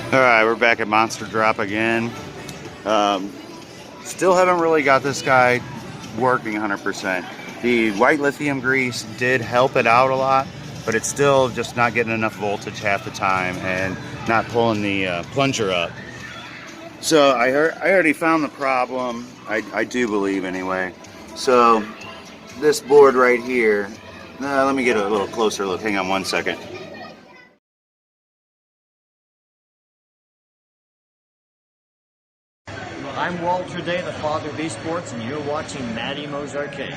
Alright, we're back at Monster Drop again. Still haven't really got this guy working 100%. The white lithium grease did help it out a lot, but it's still just not getting enough voltage half the time and not pulling the plunger up. So I already found the problem, I do believe anyway. So this board right here, let me get a little closer look, hang on one second. I'm Walter Day, the father of esports, and you're watching Matty Mo's Arcade.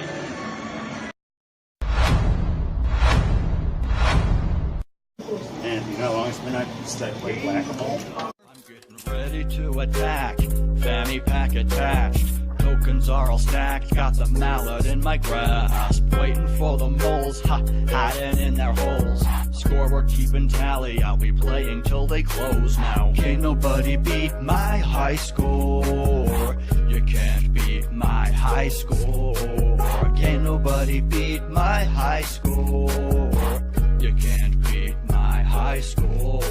And you know how long it's been since I played Whac-A-Mole? I'm getting ready to attack, fanny pack attached. Tokens are all stacked, got the mallet in my grasp. Waiting for the moles, hiding in their holes. Scoreboard keeping tally, I'll be playing till they close now. Can't nobody beat my high score. You can't beat my high score. Can't nobody beat my high score. You can't beat my high score.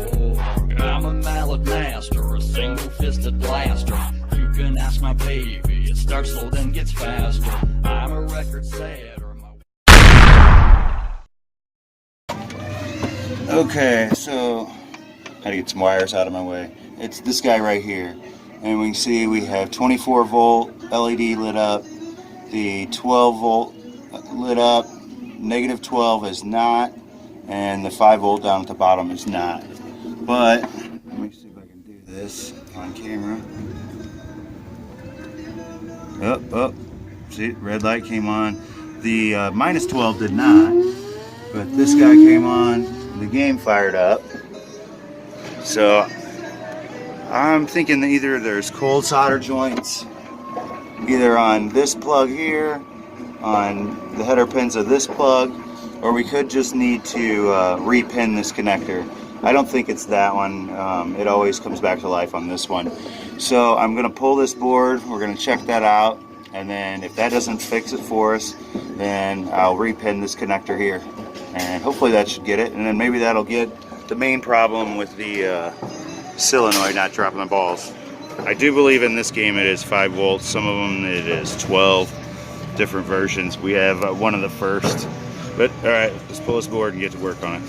I'm a mallet master, a single-fisted blaster. You can ask my baby, it starts slow then gets faster. I'm a record setter. Okay, so I gotta get some wires out of my way. It's this guy right here, and we can see we have 24 volt LED lit up, the 12 volt lit up, negative 12 is not, and the 5 volt down at the bottom is not. But let me see if I can do this on camera. Oh, see, red light came on. The minus 12 did not, but this guy came on. The game fired up. So I'm thinking that either there's cold solder joints, either on this plug here, on the header pins of this plug, or we could just need to repin this connector. I don't think it's that one. It always comes back to life on this one. So I'm going to pull this board, we're going to check that out, and then if that doesn't fix it for us, then I'll repin this connector here. And hopefully that should get it, and then maybe that'll get the main problem with the solenoid not dropping the balls. I do believe in this game it is 5 volts, some of them it is 12, different versions. We have one of the first. But alright, let's pull this board and get to work on it.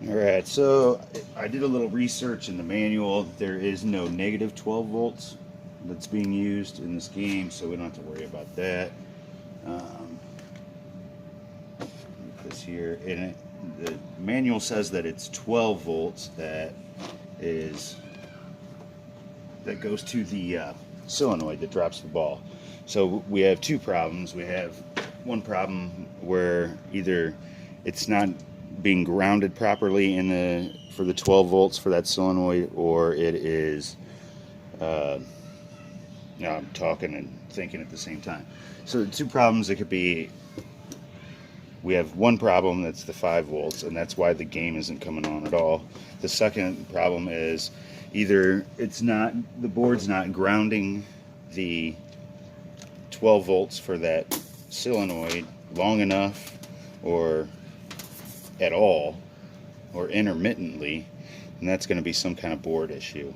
Alright, so I did a little research in the manual. There is no negative 12 volts that's being used in this game, so we don't have to worry about that. This here, and the manual says that it's 12 volts that goes to the solenoid that drops the ball. So we have two problems. We have one problem where either it's not being grounded properly for the 12 volts for that solenoid, or it is now I'm talking and thinking at the same time. So the two problems, it could be, we have one problem that's the 5 volts, and that's why the game isn't coming on at all. The second problem is either the board's not grounding the 12 volts for that solenoid long enough, or at all, or intermittently, and that's going to be some kind of board issue.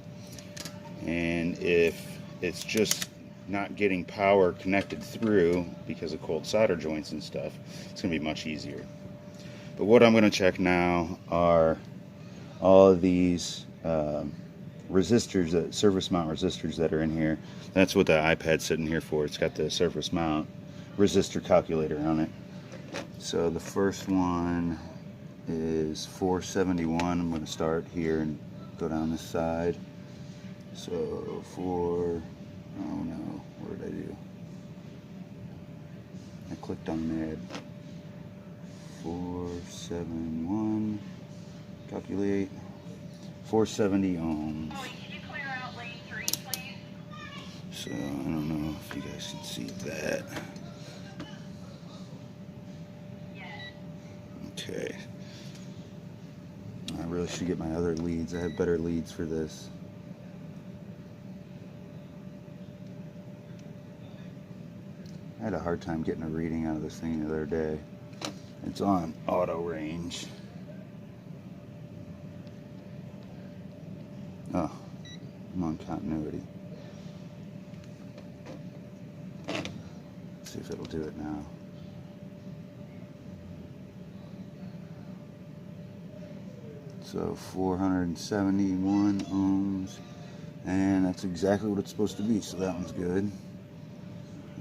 And if it's just not getting power connected through because of cold solder joints and stuff, it's going to be much easier. But what I'm going to check now are all of these resistors, that surface mount resistors that are in here. That's what the iPad's sitting here for. It's got the surface mount resistor calculator on it. So the first one is 471. I'm going to start here and go down this side. So oh no, what did I do? I clicked on add. 471, calculate, 470 ohms. So I don't know if you guys can see that. Okay. I really should get my other leads. I have better leads for this. I had a hard time getting a reading out of this thing the other day. It's on auto range. Oh, I'm on continuity. Let's see if it'll do it now. So 471 ohms, and that's exactly what it's supposed to be, so that one's good.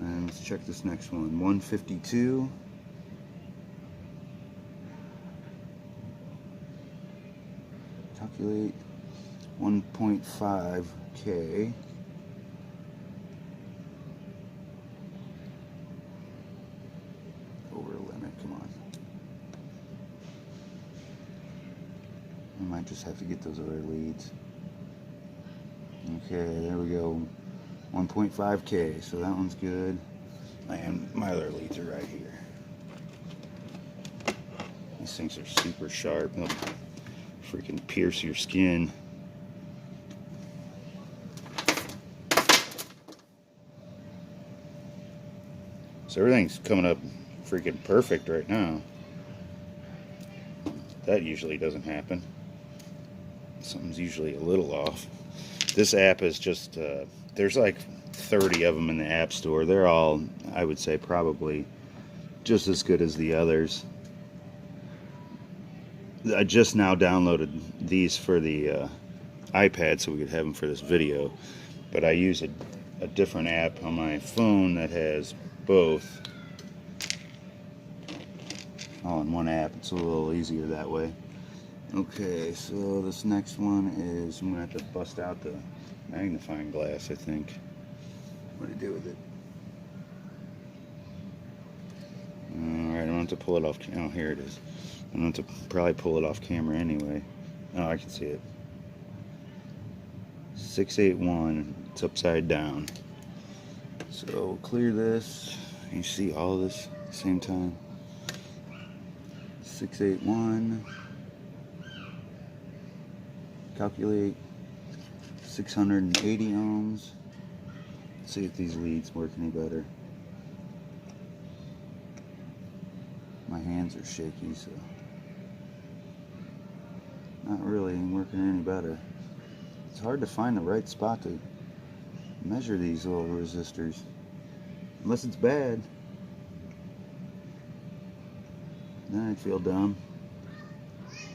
And let's check this next one, 152. Calculate 1.5K. Over limit, come on. I might just have to get those other leads. Okay, there we go. 1.5K, so that one's good. And my other leads are right here. These things are super sharp. They'll freaking pierce your skin. So everything's coming up freaking perfect right now. That usually doesn't happen. Something's usually a little off. This app is just, there's like 30 of them in the App Store. They're all, I would say, probably just as good as the others. I just now downloaded these for the iPad so we could have them for this video. But I use a different app on my phone that has both all in one app. It's a little easier that way. Okay, so this next one is, I'm going to have to bust out the magnifying glass, I think. What do I do with it? Alright, I don't have to pull it off. Oh, here it is. I don't have to probably pull it off camera anyway. Oh, I can see it. 681. It's upside down. So clear this. You see all of this at the same time. 681. Calculate 680 ohms. Let's see if these leads work any better. My hands are shaky, so not really working any better. It's hard to find the right spot to measure these little resistors, unless it's bad. Then I'd feel dumb.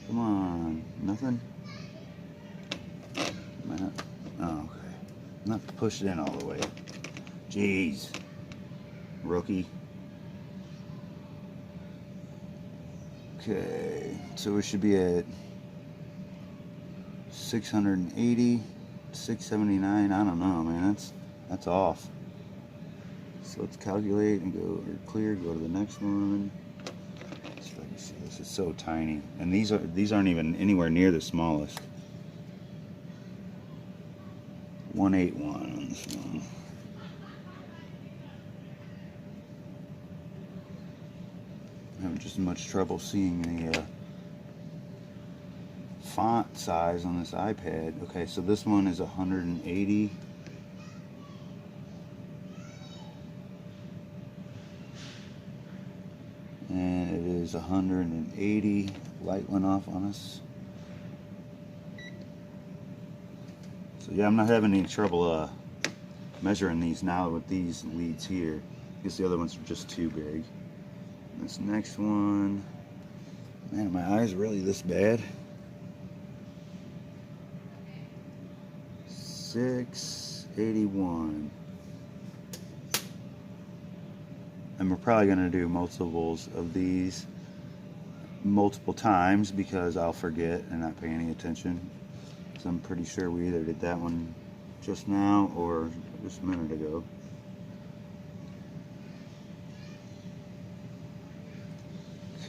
Come on, nothing? Oh, okay. Not push it in all the way. Jeez. Rookie. Okay, so we should be at 680, 679. I don't know, man. That's off. So let's calculate and go, or clear, go to the next one. Let's see if I can see this. It's so tiny. And these aren't even anywhere near the smallest. 181 on this one. I'm having just as much trouble seeing the font size on this iPad. Okay, so this one is 180. And it is 180. Light went off on us. So yeah, I'm not having any trouble measuring these now with these leads here. I guess the other ones are just too big. This next one, man, are my eyes really this bad? 681. And we're probably going to do multiples of these multiple times because I'll forget and not pay any attention. So I'm pretty sure we either did that one just now or just a minute ago.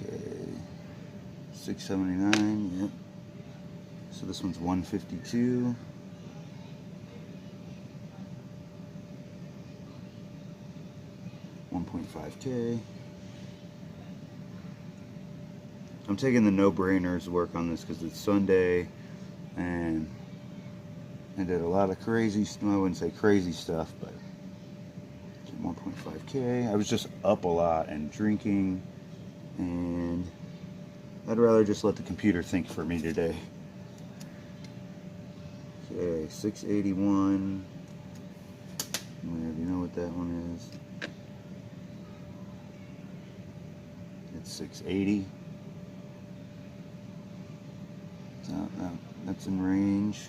Okay, 679, yep. So this one's 152. $1.5K. I'm taking the no-brainers work on this because it's Sunday and I did a lot of crazy, I wouldn't say crazy stuff, but 1.5K. I was just up a lot and drinking and I'd rather just let the computer think for me today. Okay, 681. We already know what that one is. It's 680. So that's in range.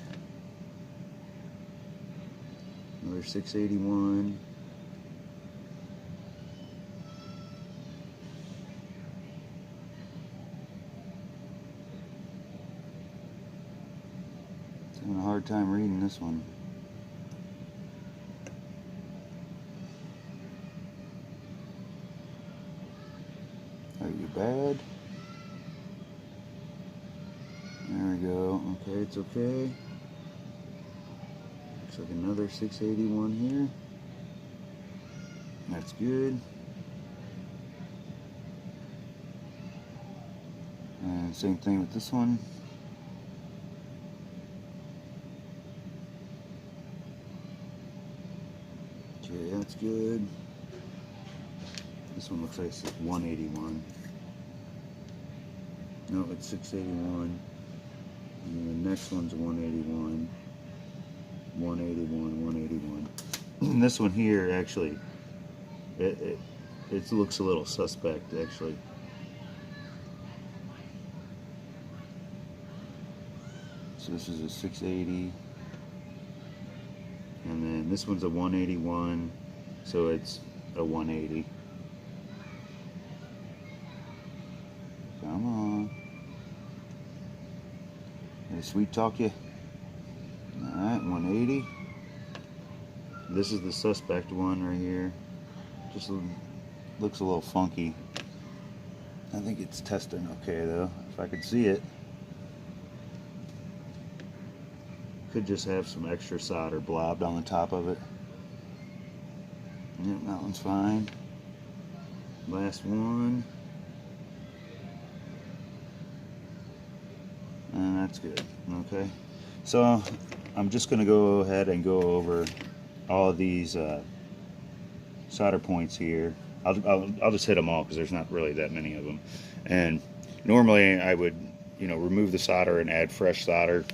Another 681. Having a hard time reading this one. Are you bad? There we go. Okay, it's okay. Looks like another 681 here. That's good. And same thing with this one. Okay, that's good. This one looks like it's 181. No, it's 681. And the next one's 181. 181, 181. And this one here, actually, it looks a little suspect, actually. So this is a 680. And then this one's a 181, so it's a 180. Come on. Did I sweet talk you? Alright, 180. This is the suspect one right here. Just looks a little funky. I think it's testing okay though, if I could see it. Could just have some extra solder blobbed on the top of it. Yep, that one's fine. Last one. And that's good. Okay. So I'm just going to go ahead and go over all of these solder points here. I'll just hit them all because there's not really that many of them. And normally I would, remove the solder and add fresh solder.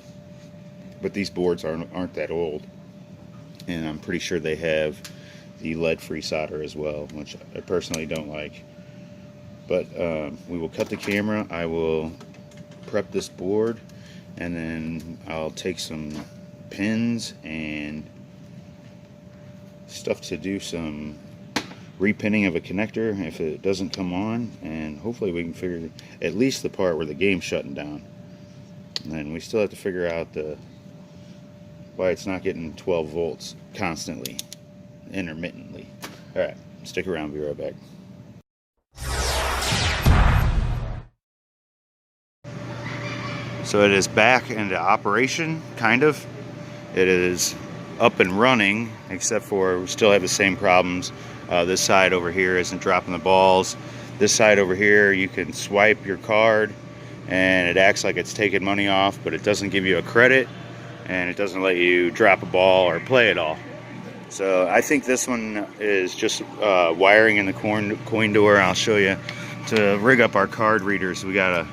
But these boards aren't that old, and I'm pretty sure they have the lead-free solder as well, which I personally don't like. But we will cut the camera. I will prep this board, and then I'll take some pins and stuff to do some repinning of a connector if it doesn't come on, and hopefully we can figure at least the part where the game's shutting down. And then we still have to figure out why it's not getting 12 volts constantly, intermittently. Alright, stick around, be right back. So it is back into operation, kind of. It is up and running, except for we still have the same problems. This side over here isn't dropping the balls. This side over here, you can swipe your card and it acts like it's taking money off, but it doesn't give you a credit, and it doesn't let you drop a ball or play at all. So I think this one is just wiring in the coin door. I'll show you. To rig up our card readers, we got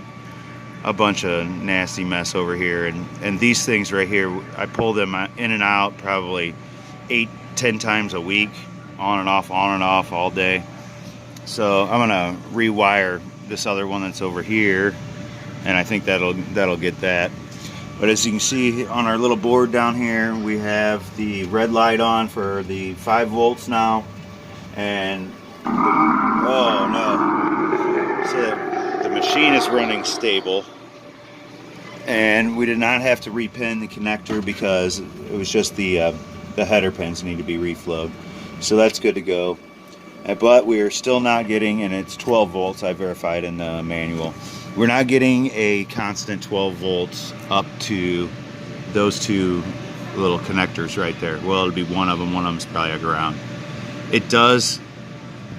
a bunch of nasty mess over here, and these things right here, I pull them in and out probably 8-10 times a week, on and off all day. So I'm gonna rewire this other one that's over here, and I think that'll get that. But as you can see on our little board down here, we have the red light on for the 5 volts now, and oh no, so the machine is running stable, and we did not have to repin the connector because it was just the header pins need to be reflowed, so that's good to go. But we are still not getting, and it's 12 volts, I verified in the manual, we're not getting a constant 12 volts up to those two little connectors right there. Well, it'll be one of them's probably a ground. It does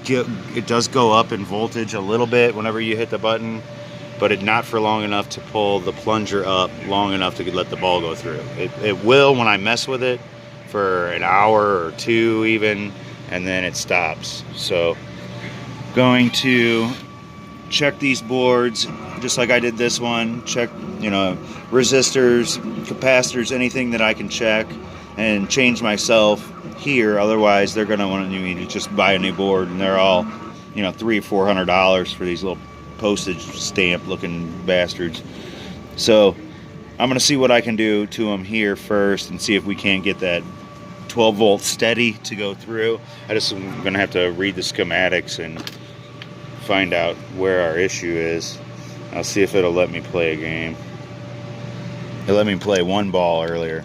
go up in voltage a little bit whenever you hit the button, but not for long enough to pull the plunger up long enough to let the ball go through. It will when I mess with it for an hour or two even, and then it stops. So going to check these boards just like I did this one. Check, you know, resistors, capacitors, anything that I can check, and change myself here. Otherwise, they're gonna want me to just buy a new board, and they're all, you know, $300 or $400 for these little postage stamp looking bastards. So I'm gonna see what I can do to them here first and see if we can't get that 12 volt steady to go through. I'm gonna have to read the schematics and find out where our issue is. I'll see if it'll let me play a game. It let me play one ball earlier.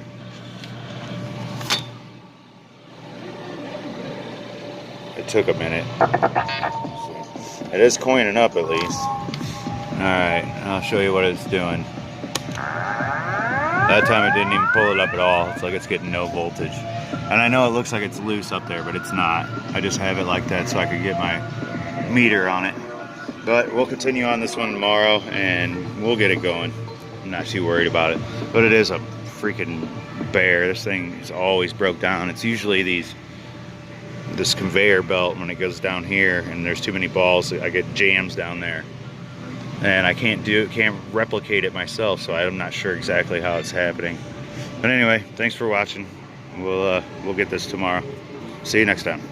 It took a minute. It is coining up at least. Alright, I'll show you what it's doing. That time it didn't even pull it up at all. It's like it's getting no voltage. And I know it looks like it's loose up there, but it's not. I just have it like that so I could get my meter on it. But we'll continue on this one tomorrow and we'll get it going. I'm not too worried about it. But it is a freaking bear. This thing is always broke down. It's usually this conveyor belt when it goes down here and there's too many balls, I get jams down there. And I can't replicate it myself, so I'm not sure exactly how it's happening. But anyway, thanks for watching. We'll get this tomorrow. See you next time.